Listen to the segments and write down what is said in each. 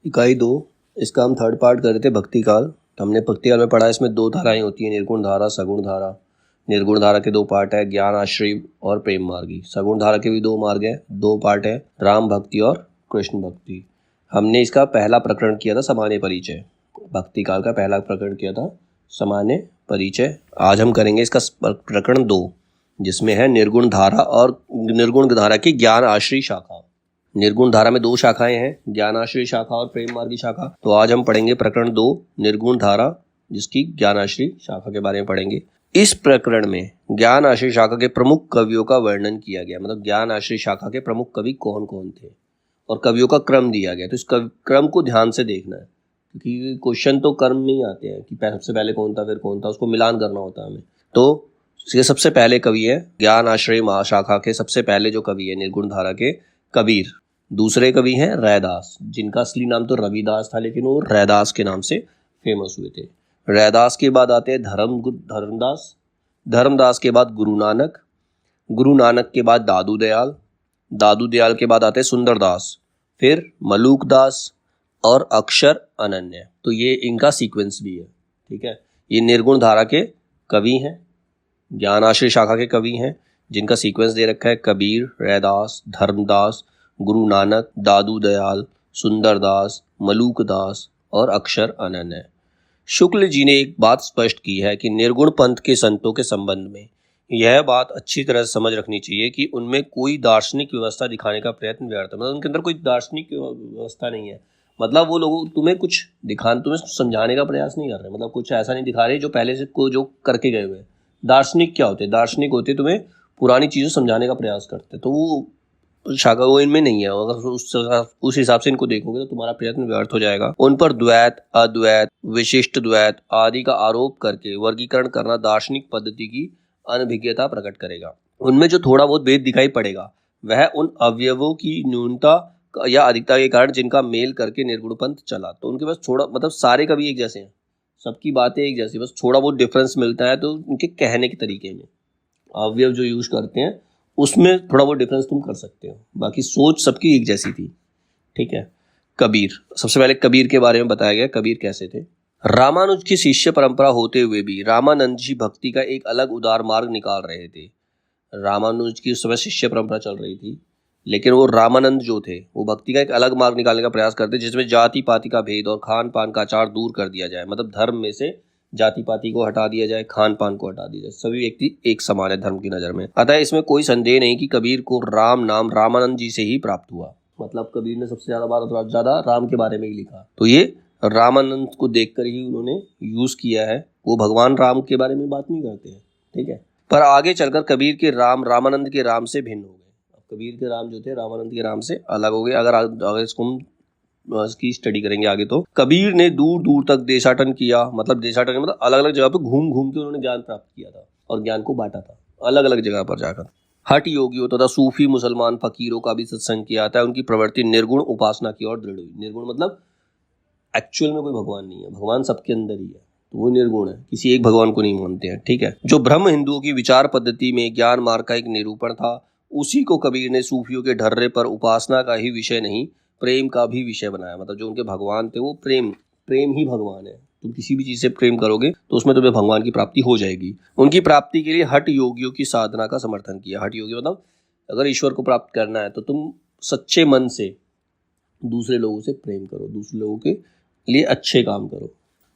इकाई 2, इसका हम थर्ड पार्ट कर रहे थे भक्ति काल। तो हमने भक्ति काल में पढ़ा, इसमें 2 धाराएं होती हैं, निर्गुण धारा, सगुण धारा। निर्गुण धारा के 2 पार्ट है, ज्ञान आश्रय और प्रेम मार्गी। सगुण धारा के भी 2 मार्ग है, 2 पार्ट है, राम भक्ति और कृष्ण भक्ति। हमने इसका पहला प्रकरण किया था सामान्य परिचय। भक्ति काल का पहला प्रकरण किया था सामान्य परिचय। आज हम करेंगे इसका प्रकरण 2, जिसमें है निर्गुण धारा और निर्गुण धारा की ज्ञान आश्रय शाखा। निर्गुण धारा में 2 शाखाएं हैं, ज्ञानाश्रय शाखा और प्रेम मार्गी शाखा। तो आज हम पढ़ेंगे प्रकरण 2, निर्गुण धारा, जिसकी ज्ञानाश्रय शाखा के बारे में पढ़ेंगे। इस प्रकरण में ज्ञान आश्रय शाखा के प्रमुख कवियों का वर्णन किया गया, मतलब ज्ञान आश्रय शाखा के प्रमुख कवि कौन कौन थे और कवियों का क्रम दिया गया। तो इस क्रम को ध्यान से देखना है, क्योंकि क्वेश्चन तो क्रम में ही आते हैं कि सबसे पहले कौन था फिर कौन था, उसको मिलान करना होता है हमें। तो इसके सबसे पहले कवि है ज्ञान आश्रय महाशाखा के सबसे पहले जो कवि है निर्गुण धारा के, कबीर। दूसरे कवि हैं रैदास, जिनका असली नाम तो रविदास था, लेकिन वो रैदास के नाम से फेमस हुए थे। रैदास के बाद आते हैं धर्मदास। धर्मदास के बाद गुरु नानक। गुरु नानक के बाद दादू दयाल। दादू दयाल के बाद आते हैं सुंदरदास, फिर मलूकदास और अक्षर अनन्य। तो ये इनका सीक्वेंस भी है, ठीक है। ये निर्गुण धारा के कवि हैं, ज्ञान आश्रय शाखा के कवि हैं, जिनका सीक्वेंस दे रखा है कबीर, रैदास, धर्मदास, गुरु नानक, दादू दयाल, सुंदरदास, मलूकदास और अक्षर अनन्य। शुक्ल जी ने एक बात स्पष्ट की है कि निर्गुण पंथ के संतों के संबंध में यह बात अच्छी तरह से समझ रखनी चाहिए कि उनमें कोई दार्शनिक व्यवस्था दिखाने का प्रयत्न व्यर्थ है। मतलब उनके अंदर कोई दार्शनिक व्यवस्था नहीं है। मतलब वो लोग तुम्हें कुछ तुम्हें समझाने का प्रयास नहीं कर रहे, मतलब कुछ ऐसा नहीं दिखा रहे जो पहले से को जो करके गए हुए। दार्शनिक क्या होते हैं? दार्शनिक होते तुम्हें पुरानी चीज़ें समझाने का प्रयास करते, तो वो शाखा वो इनमें नहीं है। अगर उस हिसाब से इनको देखोगे तो तुम्हारा प्रयत्न व्यर्थ हो जाएगा। उन पर द्वैत, अद्वैत, विशिष्ट द्वैत आदि का आरोप करके वर्गीकरण करना दार्शनिक पद्धति की अनभिज्ञता प्रकट करेगा। उनमें जो थोड़ा बहुत भेद दिखाई पड़ेगा वह उन अवयवों की न्यूनता या अधिकता के कारण जिनका मेल करके निर्गुण पंथ चला। तो उनके पास थोड़ा, मतलब सारे कवि एक जैसे हैं, सबकी बातें एक जैसी, बस थोड़ा बहुत डिफरेंस मिलता है तो उनके कहने के तरीके में, अवयव जो यूज करते हैं उसमें थोड़ा बहुत डिफरेंस तुम कर सकते हो, बाकी सोच सबकी एक जैसी थी, ठीक है। कबीर, सबसे पहले कबीर के बारे में बताया गया। कबीर कैसे थे? रामानुज की शिष्य परंपरा होते हुए भी रामानंद जी भक्ति का एक अलग उदार मार्ग निकाल रहे थे। रामानुज की उस समय शिष्य परंपरा चल रही थी, लेकिन वो रामानंद जो थे वो भक्ति का एक अलग मार्ग निकालने का प्रयास करते, जिसमें जाति पाति का भेद और खान पान का आचार दूर कर दिया जाए। मतलब धर्म में से जाति पाति को हटा दिया जाए, खान पान को हटा दिया जाए, सभी व्यक्ति एक समान है धर्म की नज़र में। अतः इसमें कोई संदेह नहीं कि कबीर को राम नाम रामानंद जी से ही प्राप्त हुआ। मतलब कबीर ने सबसे ज़्यादा राम के बारे में ही लिखा, तो ये रामानंद को देखकर ही उन्होंने यूज़ किया है। वो भगवान राम के बारे में बात नहीं करते हैं, ठीक है। पर आगे चलकर कबीर के राम रामानंद के राम से भिन्न हो गए। अब कबीर के राम जो थे रामानंद के राम से अलग हो गए। अगर इसको हम इसकी स्टडी करेंगे आगे, तो कबीर ने दूर दूर तक देशाटन किया। मतलब देशाटन मतलब अलग अलग जगह पे घूम घूम के उन्होंने ज्ञान प्राप्त किया था और ज्ञान को बांटा था अलग अलग जगह पर जाकर। हठ योगियों तथा सूफी मुसलमान फकीरों का भी सत्संग किया था। उनकी प्रवृत्ति निर्गुण उपासना की ओर दृढ़ हुई। निर्गुण मतलब एक्चुअल में कोई भगवान नहीं है, भगवान सबके अंदर ही है, तो वो निर्गुण है, किसी एक भगवान को नहीं मानते हैं, ठीक है। जो ब्रह्म हिंदुओं की विचार पद्धति में ज्ञान मार्ग का एक निरूपण था, उसी को कबीर ने सूफियों के ढर्रे पर उपासना का ही विषय नहीं प्रेम का भी विषय बनाया। मतलब जो उनके भगवान थे वो प्रेम ही भगवान है। तुम किसी भी चीज़ से प्रेम करोगे तो उसमें तुम्हें भगवान की प्राप्ति हो जाएगी। उनकी प्राप्ति के लिए हठ योगियों की साधना का समर्थन किया। हठ योगी मतलब अगर ईश्वर को प्राप्त करना है तो तुम सच्चे मन से दूसरे लोगों से प्रेम करो, दूसरे लोगों के लिए अच्छे काम करो।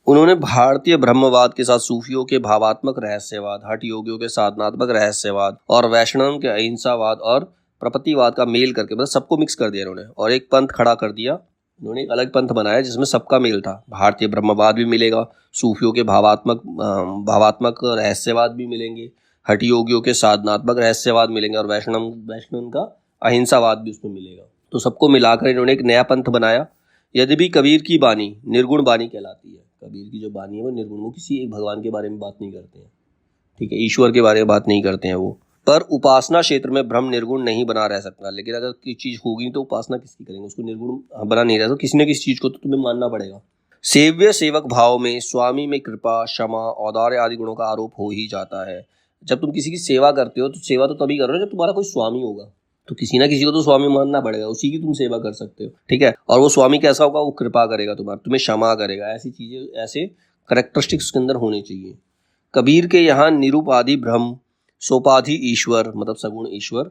उन्होंने भारतीय ब्रह्मवाद के साथ सूफियों के भावात्मक रहस्यवाद, हठ योगियों के साधनात्मक रहस्यवाद और वैष्णव के अहिंसावाद और प्रपतिवाद का मेल करके, मतलब सबको मिक्स कर दिया इन्होंने और एक पंथ खड़ा कर दिया। इन्होंने एक अलग पंथ बनाया जिसमें सबका मेल था। भारतीय ब्रह्मवाद भी मिलेगा, सूफियों के भावात्मक रहस्यवाद भी मिलेंगे, हठ योगियों के साधनात्मक रहस्यवाद मिलेंगे और वैष्णव का अहिंसावाद भी उसमें मिलेगा। तो सबको मिलाकर इन्होंने एक नया पंथ बनाया। यद्यपि कबीर की बानी निर्गुण बानी कहलाती है। कबीर की जो बानी है वो निर्गुण, वो किसी एक भगवान के बारे में बात नहीं करते हैं, ठीक है, ईश्वर के बारे में बात नहीं करते हैं वो। पर उपासना क्षेत्र में ब्रह्म निर्गुण नहीं बना रह सकता। लेकिन अगर कोई चीज़ होगी तो उपासना किसकी करेंगे? उसको निर्गुण बना नहीं रह सकता, किसी न किसी चीज़ को तो तुम्हें मानना पड़ेगा। सेव्य सेवक भाव में स्वामी में कृपा, क्षमा, औदार्य आदि गुणों का आरोप हो ही जाता है। जब तुम किसी की सेवा करते हो तो सेवा तो तभी कर रहे हो जब तुम्हारा कोई स्वामी होगा, तो किसी ना किसी को तो स्वामी मानना पड़ेगा, उसी की तुम सेवा कर सकते हो, ठीक है। और वो स्वामी कैसा होगा, वो कृपा करेगा तुम्हें क्षमा करेगा, ऐसी चीजें, ऐसे करेक्टरिस्टिक्स उसके अंदर होने चाहिए। कबीर के यहाँ निरूपाधि ब्रह्म, सोपाधि ईश्वर मतलब सगुण ईश्वर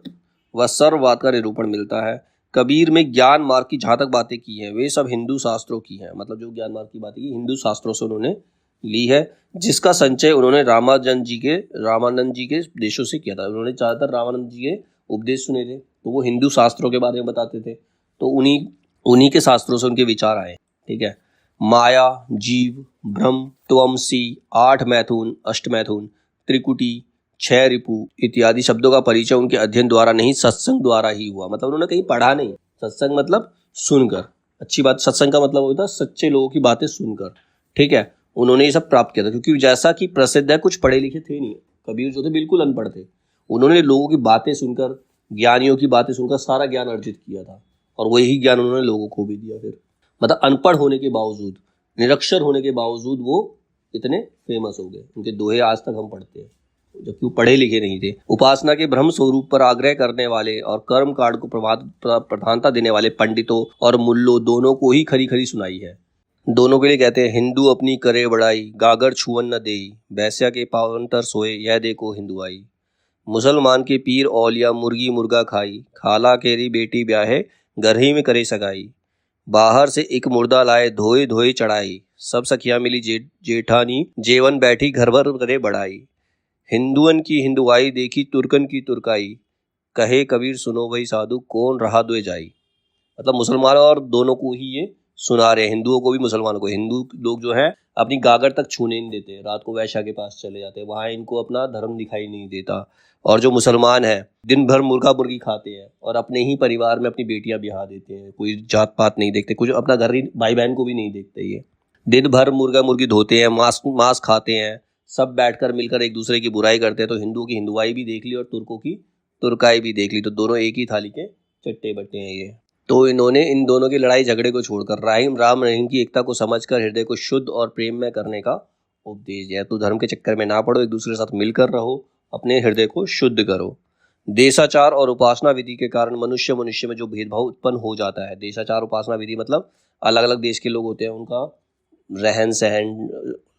व सर्ववाद का निरूपण मिलता है। कबीर में ज्ञान मार्ग की जहाँ तक बातें की हैं वे सब हिंदू शास्त्रों की हैं, मतलब जो ज्ञान मार्ग की बातें की हिंदू शास्त्रों से उन्होंने ली है, जिसका संचय उन्होंने रामानंद जी के देशों से किया था। उन्होंने ज़्यादातर रामानंद जी के उपदेश सुने थे, तो वो हिंदू शास्त्रों के बारे में बताते थे, तो उन्हीं उन्हीं के शास्त्रों से उनके विचार आए, ठीक है। माया, जीव, ब्रह्म, त्वमसी, 8 मैथुन, अष्ट मैथुन, त्रिकुटी, 6 रिपु इत्यादि शब्दों का परिचय उनके अध्ययन द्वारा नहीं सत्संग द्वारा ही हुआ। मतलब उन्होंने कहीं पढ़ा नहीं, सत्संग मतलब सुनकर, अच्छी बात, सत्संग का मतलब होता है सच्चे लोगों की बातें सुनकर, ठीक है। उन्होंने ये सब प्राप्त किया था, क्योंकि जैसा कि प्रसिद्ध है कुछ पढ़े लिखे थे नहीं, कबीर जो थे बिल्कुल अनपढ़ थे। उन्होंने लोगों की बातें सुनकर, ज्ञानियों की बातें सुनकर सारा ज्ञान अर्जित किया था, और वही ज्ञान उन्होंने लोगों को भी दिया। फिर मतलब अनपढ़ होने के बावजूद, निरक्षर होने के बावजूद वो इतने फेमस हो गए, उनके दोहे आज तक हम पढ़ते हैं, जबकि वो पढ़े लिखे नहीं थे। उपासना के ब्रह्म स्वरूप पर आग्रह करने वाले और कर्म कांड को प्रधानता देने वाले पंडितों और मुल्लों दोनों को ही खरी खरी सुनाई है। दोनों के लिए कहते हैं, हिंदू अपनी करे बड़ाई, गागर छुअन न देई, बैस्या के पावंतर सोए, यह देखो हिंदुआई। मुसलमान के पीर औलिया मुर्गी मुर्गा खाई, खाला केरी बेटी ब्याहे, घर ही में करे सगाई। बाहर से एक मुर्दा लाए, धोए धोए चढ़ाई, सब सखिया मिली जेठानी, जेवन बैठी घर भर करे बढ़ाई। हिंदुअन की हिंदुआई देखी तुर्कन की तुर्काई, कहे कबीर सुनो वही साधु, कौन रहा दुए जाई। मतलब मुसलमान और दोनों को ही ये सुना रहे हैं, हिंदुओं को भी मुसलमानों को। हिंदू लोग जो है अपनी गागर तक छूने नहीं देते, रात को वैश्या के पास चले जाते हैं, वहाँ इनको अपना धर्म दिखाई नहीं देता। और जो मुसलमान है दिन भर मुर्गा मुर्गी खाते हैं और अपने ही परिवार में अपनी बेटियां ब्याह देते हैं, कोई जात पात नहीं देखते, कुछ अपना घर भाई बहन को भी नहीं देखते। ये दिन भर मुर्गा मुर्गी धोते हैं, मांस खाते हैं, सब बैठकर मिलकर एक दूसरे की बुराई करते हैं। तो हिंदुओं की हिंदुआई भी देख ली और तुर्कों की तुर्काई भी देख ली, तो दोनों एक ही थाली के चट्टे बट्टे हैं ये। तो इन्होंने इन दोनों की लड़ाई झगड़े को छोड़कर राम रहीम की एकता को समझकर हृदय को शुद्ध और प्रेममय करने का उपदेश दिया। तो धर्म के चक्कर में ना पड़ो, एक दूसरे के साथ मिलकर रहो, अपने हृदय को शुद्ध करो। देशाचार और उपासना विधि के कारण मनुष्य में जो भेदभाव उत्पन्न हो जाता है, देशाचार उपासना विधि मतलब अलग अलग देश के लोग होते हैं, उनका रहन सहन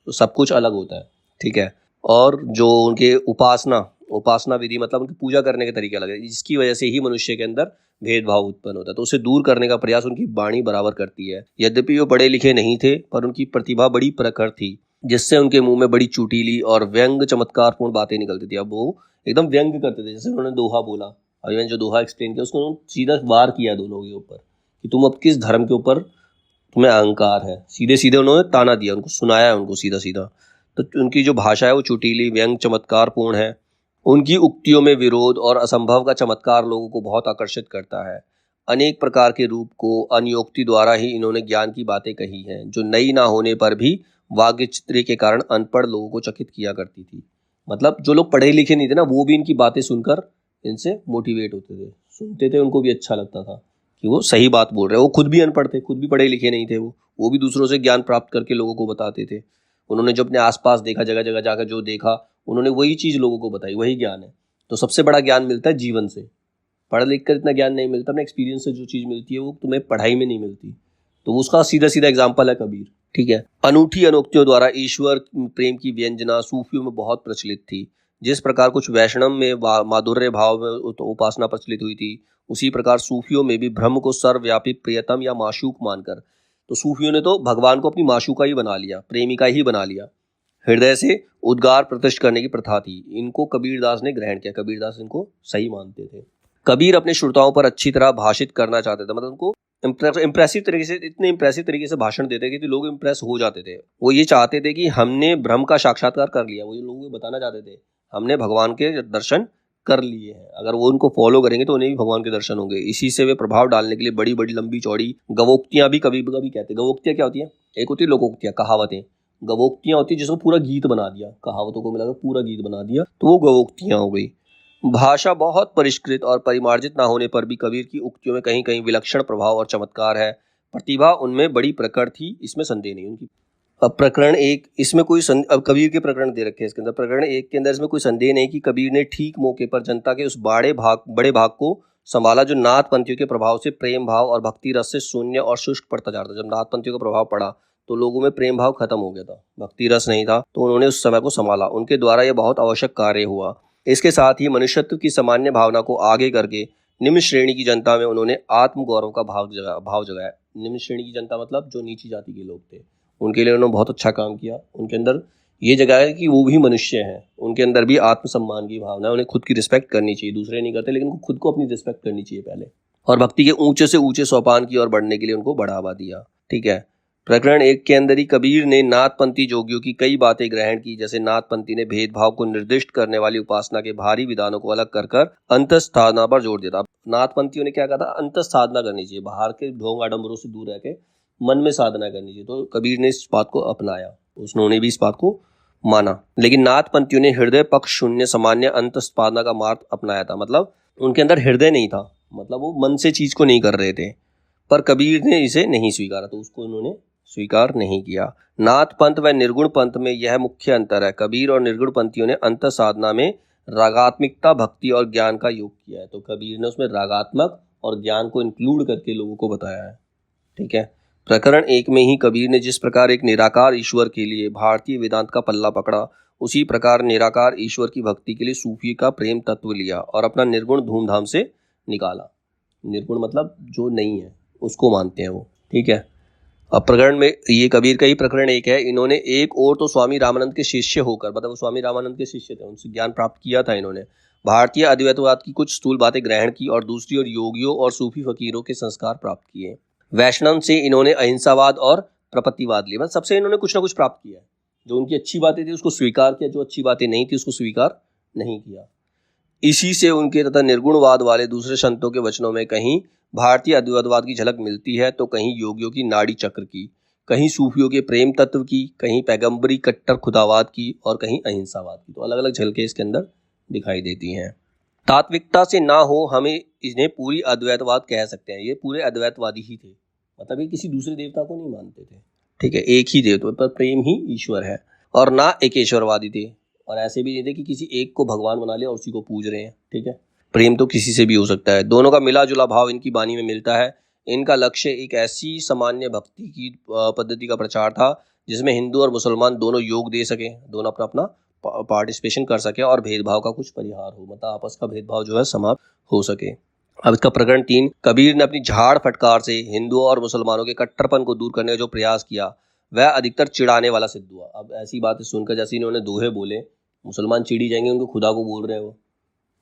सब कुछ अलग होता है, ठीक है। और जो उनके उपासना विधि मतलब उनकी पूजा करने के तरीके अलग है, जिसकी वजह से ही मनुष्य के अंदर भेदभाव उत्पन्न होता है। तो उसे दूर करने का प्रयास उनकी वाणी बराबर करती है। यद्यपि वो पढ़े लिखे नहीं थे, पर उनकी प्रतिभा बड़ी प्रखर थी, जिससे उनके मुंह में बड़ी चुटीली और व्यंग चमत्कारपूर्ण बातें निकलती थी। अब वो एकदम व्यंग करते थे, जैसे उन्होंने दोहा बोला, अभी मैंने जो दोहा एक्सप्लेन किया उसको उन्होंने सीधा वार किया दोनों के ऊपर कि तुम अब किस धर्म के ऊपर तुम्हें अहंकार है। सीधे सीधे उन्होंने ताना दिया, उनको सुनाया है, उनको सीधा सीधा। तो उनकी जो भाषा है वो चुटीली, व्यंग, चमत्कारपूर्ण है। उनकी उक्तियों में विरोध और असंभव का चमत्कार लोगों को बहुत आकर्षित करता है। अनेक प्रकार के रूप को अनियोक्ति द्वारा ही इन्होंने ज्ञान की बातें कही हैं, जो नई ना होने पर भी वाग्य चित्र के कारण अनपढ़ लोगों को चकित किया करती थी। मतलब जो लोग पढ़े लिखे नहीं थे ना, वो भी इनकी बातें सुनकर इनसे मोटिवेट होते थे, सुनते थे, उनको भी अच्छा लगता था कि वो सही बात बोल रहे हैं। वो खुद भी अनपढ़ थे, खुद भी पढ़े लिखे नहीं थे, वो भी दूसरों से ज्ञान प्राप्त करके लोगों को बताते थे। उन्होंने जो अपने आसपास देखा, जगह जगह जाकर जो देखा, उन्होंने वही चीज़ लोगों को बताई, वही ज्ञान है। तो सबसे बड़ा ज्ञान मिलता है जीवन से, पढ़ लिख कर इतना ज्ञान नहीं मिलता, अपने एक्सपीरियंस से जो चीज़ मिलती है वो तुम्हें पढ़ाई में नहीं मिलती। तो उसका सीधा सीधा एग्जाम्पल है कबीर, ठीक है। अनूठी अनोक्तियों द्वारा ईश्वर प्रेम की व्यंजना सूफियों में बहुत प्रचलित थी। जिस प्रकार कुछ वैष्णव में माधुर्य भाव में उपासना प्रचलित हुई थी, उसी प्रकार सूफियों में भी ब्रह्म को सर्वव्यापी प्रियतम या माशूक मानकर, तो सूफियों ने तो भगवान को अपनी माशूका ही बना लिया, प्रेमिका ही बना लिया। हृदय से उद्गार प्रतिष्ठ करने की प्रथा थी, इनको कबीरदास ने ग्रहण किया। कबीरदास इनको सही मानते थे। कबीर अपने श्रोताओं पर अच्छी तरह भाषित करना चाहते थे, मतलब उनको इम्प्रेसिव तरीके से, इतने इम्प्रेसिव तरीके से भाषण देते कि लोग इम्प्रेस हो जाते थे। वो ये चाहते थे कि हमने ब्रह्म का साक्षात्कार कर लिया, वो लोगों को बताना चाहते थे हमने भगवान के दर्शन कर लिए हैं। अगर वो उनको फॉलो करेंगे तो उन्हें भी भगवान के दर्शन होंगे। इसी से वे प्रभाव डालने के लिए बड़ी बड़ी लंबी चौड़ी गवोक्तियां भी कभी कभी कहते हैं। गवोक्तियां क्या होती है? एक होती है लोकोक्तियां, कहावतें। गवोक्तियां होती है जिसको पूरा गीत बना दिया, कहावतों को मिलाकर पूरा गीत बना दिया, तो वो गवोक्तियां हो गई। भाषा बहुत परिष्कृत और परिमार्जित ना होने पर भी कबीर की उक्तियों में कहीं कहीं विलक्षण प्रभाव और चमत्कार है। प्रतिभा उनमें बड़ी प्रकट थी, इसमें संदेह नहीं उनकी। अब प्रकरण एक, इसमें कोई अब कबीर के प्रकरण दे रखे हैं इसके अंदर। प्रकरण एक के अंदर इसमें कोई संदेह नहीं कि कबीर ने ठीक मौके पर जनता के उस बड़े भाग को संभाला जो नाथपंथियों के प्रभाव से प्रेम भाव और भक्ति रस से शून्य और शुष्क पड़ता जा रहा था। जब नाथपंथियों का प्रभाव पड़ा तो लोगों में प्रेम भाव खत्म हो गया था, भक्ति रस नहीं था, तो उन्होंने उस समय को संभाला। उनके द्वारा यह बहुत आवश्यक कार्य हुआ। इसके साथ ही मनुष्यत्व की सामान्य भावना को आगे करके निम्न श्रेणी की जनता में उन्होंने आत्म गौरव का भाव जगाया। निम्न श्रेणी की जनता मतलब जो नीची जाति के लोग थे, उनके लिए उन्होंने बहुत अच्छा काम किया। उनके अंदर ये जगाया कि वो भी मनुष्य हैं, उनके अंदर भी आत्मसम्मान की भावना है, उन्हें खुद की रिस्पेक्ट करनी चाहिए। दूसरे नहीं करते, लेकिन खुद को अपनी रिस्पेक्ट करनी चाहिए पहले। और भक्ति के ऊंचे से ऊंचे सोपान की ओर बढ़ने के लिए उनको बढ़ावा दिया। ठीक है। प्रकरण 1 के अंदर ही कबीर ने नाथपंथी जोगियों की कई बातें ग्रहण की। जैसे नाथपंथी ने भेदभाव को निर्दिष्ट करने वाली उपासना के भारी विधानों को अलग कर कर अंतःसाधना पर जोर दिया था। नाथपंथियों ने क्या कहा था? अंतःसाधना करनी चाहिए, बाहर के ढोंग आडंबरों से दूर रह के मन में साधना करनी चाहिए। तो कबीर ने इस बात को अपनाया, उन्होंने भी इस बात को माना। लेकिन नाथपंथियों ने हृदय पक्ष शून्य सामान्य अंतःसाधना का मार्ग अपनाया था। मतलब उनके अंदर हृदय नहीं था, मतलब वो मन से चीज को नहीं कर रहे थे। पर कबीर ने इसे नहीं स्वीकारा, तो उसको उन्होंने स्वीकार नहीं किया। नाथ पंथ व निर्गुण पंथ में यह मुख्य अंतर है। कबीर और निर्गुण पंथियों ने अंत साधना में रागात्मिकता, भक्ति और ज्ञान का योग किया है। तो कबीर ने उसमें रागात्मक और ज्ञान को इंक्लूड करके लोगों को बताया है। ठीक है। प्रकरण 1 में ही कबीर ने जिस प्रकार एक निराकार ईश्वर के लिए भारतीय वेदांत का पल्ला पकड़ा, उसी प्रकार निराकार ईश्वर की भक्ति के लिए सूफी का प्रेम तत्व लिया और अपना निर्गुण धूमधाम से निकाला। निर्गुण मतलब जो नहीं है उसको मानते हैं वो। ठीक है। अब प्रकरण में ये कबीर का ही प्रकरण 1 है। इन्होंने एक और तो स्वामी रामानंद के शिष्य होकर, मतलब वो स्वामी रामानंद के शिष्य थे, उनसे ज्ञान प्राप्त किया था इन्होंने, भारतीय अद्वैतवाद की कुछ स्थूल बातें ग्रहण की और दूसरी ओर योगियों और सूफी फकीरों के संस्कार प्राप्त किए। वैष्णव से इन्होंने अहिंसावाद और प्रपत्तिवाद लिया। मतलब सबसे इन्होंने कुछ ना कुछ प्राप्त किया है। जो उनकी अच्छी बातें थी उसको स्वीकार किया, जो अच्छी बातें नहीं थी उसको स्वीकार नहीं किया। इसी से उनके तथा निर्गुणवाद वाले दूसरे संतों के वचनों में कहीं भारतीय अद्वैतवाद की झलक मिलती है, तो कहीं योगियों की नाड़ी चक्र की, कहीं सूफियों के प्रेम तत्व की, कहीं पैगंबरी कट्टर खुदावाद की और कहीं अहिंसावाद की। तो अलग अलग झलकें इसके अंदर दिखाई देती हैं। तात्विकता से ना हो, हमें इन्हें पूरी अद्वैतवाद कह सकते हैं। ये पूरे अद्वैतवादी ही थे, मतलब ये किसी दूसरे देवता को नहीं मानते थे। ठीक है। एक ही देवता पर प्रेम ही ईश्वर है, और ना एकेश्वरवादी थे, और ऐसे भी नहीं थे कि किसी एक को भगवान बना लिया और उसी को पूज रहे हैं। ठीक है। प्रेम तो किसी से भी हो सकता है। दोनों का मिला जुला भाव इनकी बानी में मिलता है। इनका लक्ष्य एक ऐसी सामान्य भक्ति की पद्धति का प्रचार था जिसमें हिंदू और मुसलमान दोनों योग दे सके, दोनों अपना अपना पार्टिसिपेशन कर सके और भेदभाव का कुछ परिहार हो, मतलब आपस का भेदभाव जो है समाप्त हो सके। अब इसका प्रकरण 3, कबीर ने अपनी झाड़ फटकार से हिंदुओं और मुसलमानों के कट्टरपन को दूर करने का जो प्रयास किया वह अधिकतर चिढ़ाने वाला सिद्ध हुआ। अब ऐसी बातें सुनकर, जैसे इन्होंने दोहे बोले, मुसलमान चिढ़ी जाएंगे, उनको खुदा को बोल रहे हो,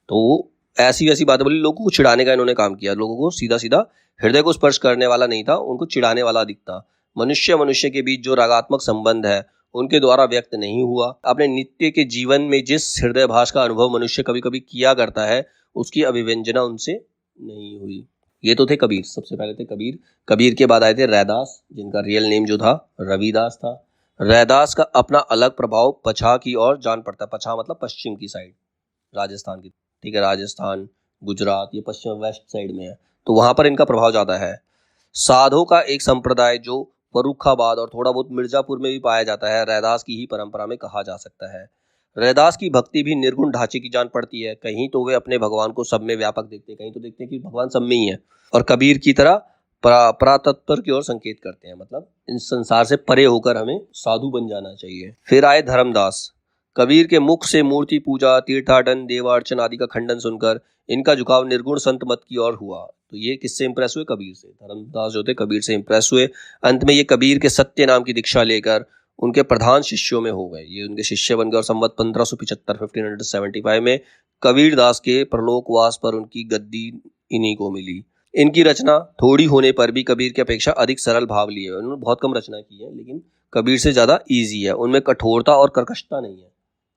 तो ऐसी वैसी बातें बोली, लोगों को चिढ़ाने का इन्होंने काम किया। लोगों को सीधा सीधा हृदय को स्पर्श करने वाला नहीं था, उनको चिढ़ाने वाला अधिक था। मनुष्य मनुष्य के बीच जो रागात्मक संबंध है उनके द्वारा व्यक्त नहीं हुआ। अपने नित्य के जीवन में जिस हृदय भाष का अनुभव मनुष्य कभी कभी किया करता है, उसकी अभिव्यंजना उनसे नहीं हुई। ये तो थे कबीर। सबसे पहले थे कबीर। कबीर के बाद आए थे रैदास, जिनका रियल नेम जो था रविदास था। रैदास का अपना अलग प्रभाव पछा की ओर जान पड़ता है। पछा मतलब पश्चिम की साइड, राजस्थान की। ठीक है। राजस्थान, गुजरात, ये पश्चिम वेस्ट साइड में है, तो वहां पर इनका प्रभाव ज्यादा है। साधो का एक संप्रदाय जो फर्रुखाबाद और थोड़ा बहुत मिर्जापुर में भी पाया जाता है, रैदास की ही परंपरा में कहा जा सकता है। रैदास की भक्ति भी निर्गुण ढांचे की जान पड़ती है। कहीं तो वे अपने भगवान को सब में व्यापक देखते हैं, कहीं तो देखते हैं कि भगवान सब में ही है, और कबीर की तरह परातत्पर की ओर संकेत करते हैं, मतलब इस संसार से परे होकर हमें साधु बन जाना चाहिए। फिर आए धर्मदास। कबीर के मुख से मूर्ति पूजा, तीर्थाटन, देवार्चन आदि का खंडन सुनकर इनका झुकाव निर्गुण संत मत की ओर हुआ। तो ये किससे इंप्रेस हुए? कबीर से। धर्मदास जो थे कबीर से इंप्रेस हुए। अंत में ये कबीर के सत्य नाम की दीक्षा लेकर उनके प्रधान शिष्यों में हो गए। ये उनके शिष्य बन गए और संवत 1575 में कबीर दास के परलोकवास पर उनकी गद्दी इन्हीं को मिली। इनकी रचना थोड़ी होने पर भी कबीर की अपेक्षा अधिक सरल भाव लिए। उन्होंने बहुत कम रचना की है, लेकिन कबीर से ज्यादा ईजी है। उनमें कठोरता और कर्कशता नहीं है,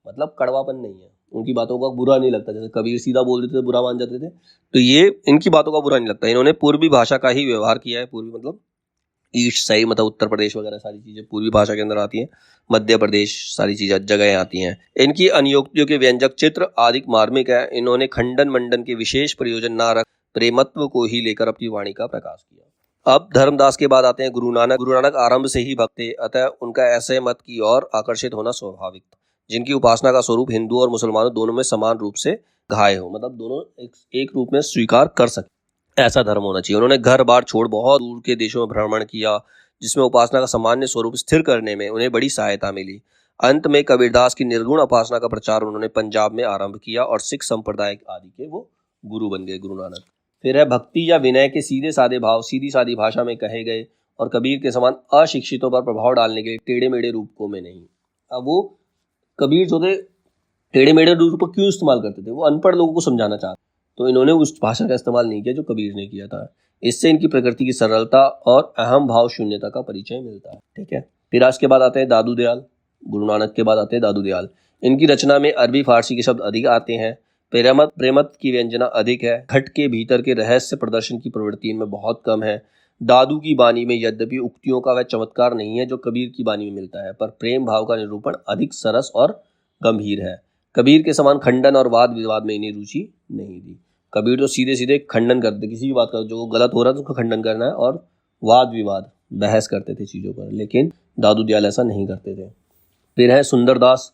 मतलब कड़वापन नहीं है। उनकी बातों का बुरा नहीं लगता। जैसे कबीर सीधा बोल देते थे, बुरा मान जाते थे, तो ये इनकी बातों का बुरा नहीं लगता। इन्होंने पूर्वी भाषा का ही व्यवहार किया है। पूर्वी मतलब ईस्ट साइड, मतलब उत्तर प्रदेश वगैरह सारी चीजें पूर्वी भाषा के अंदर आती हैं। मध्य प्रदेश, सारी चीजें जगह आती हैं। इनकी अनियोक्तियों के व्यंजक चित्र अधिक मार्मिक है। इन्होंने खंडन मंडन के विशेष प्रयोजन ना रख प्रेमत्व को ही लेकर अपनी वाणी का प्रकाश किया। अब धर्मदास के बाद आते हैं गुरु नानक। गुरु नानक आरंभ से ही भक्त थे, अतः उनका ऐसे मत की ओर आकर्षित होना स्वाभाविक था, जिनकी उपासना का स्वरूप हिंदू और मुसलमानों दोनों में समान रूप से घाय हो, मतलब दोनों एक रूप में स्वीकार कर सके, ऐसा धर्म होना चाहिए। उन्होंने घर बार छोड़ बहुत दूर के देशों में भ्रमण किया, जिसमें उपासना का सामान्य स्वरूप स्थिर करने में उन्हें बड़ी सहायता मिली। अंत में कबीरदास की निर्गुण उपासना का प्रचार उन्होंने पंजाब में आरंभ किया और सिख संप्रदाय आदि के वो गुरु बन गए, गुरु नानक। फिर है भक्ति या विनय के सीधे साधे भाव सीधी सादी भाषा में कहे गए और कबीर के समान अशिक्षितों पर प्रभाव डालने के लिए टेढ़े मेढ़े रूपकों में नहीं। अब वो कबीर जो थे टेढ़े मेढ़े रूप को क्यों इस्तेमाल करते थे, वो अनपढ़ लोगों को समझाना चाहते, तो इन्होंने उस भाषा का इस्तेमाल नहीं किया जो कबीर ने किया था। इससे इनकी प्रकृति की सरलता और अहम भाव शून्यता का परिचय मिलता है। ठीक है, फिर इसके बाद आते हैं दादू दयाल। गुरु नानक के बाद आते हैं दादू दयाल। इनकी रचना में अरबी फारसी के शब्द अधिक आते हैं, प्रेमत की व्यंजना अधिक है, घट के भीतर के रहस्य प्रदर्शन की प्रवृत्ति इनमें बहुत कम है। दादू की बानी में यद्यपि उक्तियों का वह चमत्कार नहीं है जो कबीर की बानी में मिलता है, पर प्रेम भाव का निरूपण अधिक सरस और गंभीर है। कबीर के समान खंडन और वाद विवाद में इन्हें रुचि नहीं थी। कबीर तो सीधे सीधे खंडन करते, किसी भी बात का जो गलत हो रहा है तो उसका खंडन करना है, और वाद विवाद बहस करते थे चीज़ों पर, लेकिन दादू दयाल ऐसा नहीं करते थे। फिर है सुंदरदास।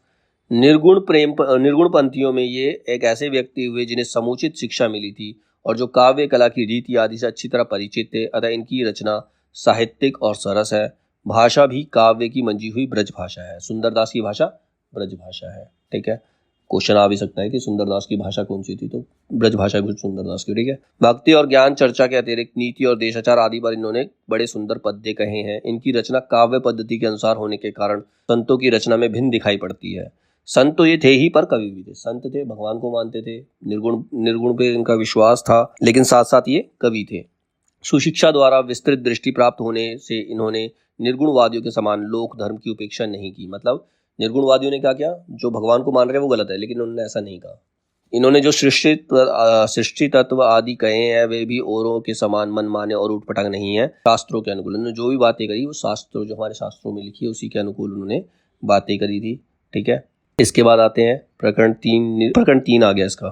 निर्गुण पंथियों में ये एक ऐसे व्यक्ति हुए जिन्हें समुचित शिक्षा मिली थी और जो काव्य कला की रीति आदि से अच्छी तरह परिचित थे, अतः इनकी रचना साहित्यिक और सरस है। भाषा भी काव्य की मंजी हुई ब्रज भाषा है। सुंदरदास की भाषा ब्रज भाषा है। ठीक है, क्वेश्चन आ भी सकता है कि सुंदरदास की भाषा कौन सी थी, तो ब्रज भाषा कुछ सुंदरदास की। ठीक है, भक्ति और ज्ञान चर्चा के अतिरिक्त नीति और देशाचार आदि पर इन्होंने बड़े सुंदर पद्य कहे हैं। इनकी रचना काव्य पद्धति के अनुसार होने के कारण संतों की रचना में भिन्न दिखाई पड़ती है। संत तो ये थे ही, पर कवि भी थे। संत थे, भगवान को मानते थे, निर्गुण पे इनका विश्वास था, लेकिन साथ साथ ये कवि थे। सुशिक्षा द्वारा विस्तृत दृष्टि प्राप्त होने से इन्होंने निर्गुणवादियों के समान लोक धर्म की उपेक्षा नहीं की। मतलब निर्गुणवादियों ने क्या किया, जो भगवान को मान रहे हैं वो गलत है, लेकिन उन्होंने ऐसा नहीं कहा। इन्होंने जो सृष्टि तत्व आदि कहे हैं वे भी औरों के समान मन माने और उठपटांग नहीं है, शास्त्रों के अनुकूल। उन्होंने जो भी बातें करी वो शास्त्रों, जो हमारे शास्त्रों में लिखी है उसी के अनुकूल उन्होंने बातें करी थी। ठीक है, इसके बाद आते हैं प्रकरण 3 आ गया इसका।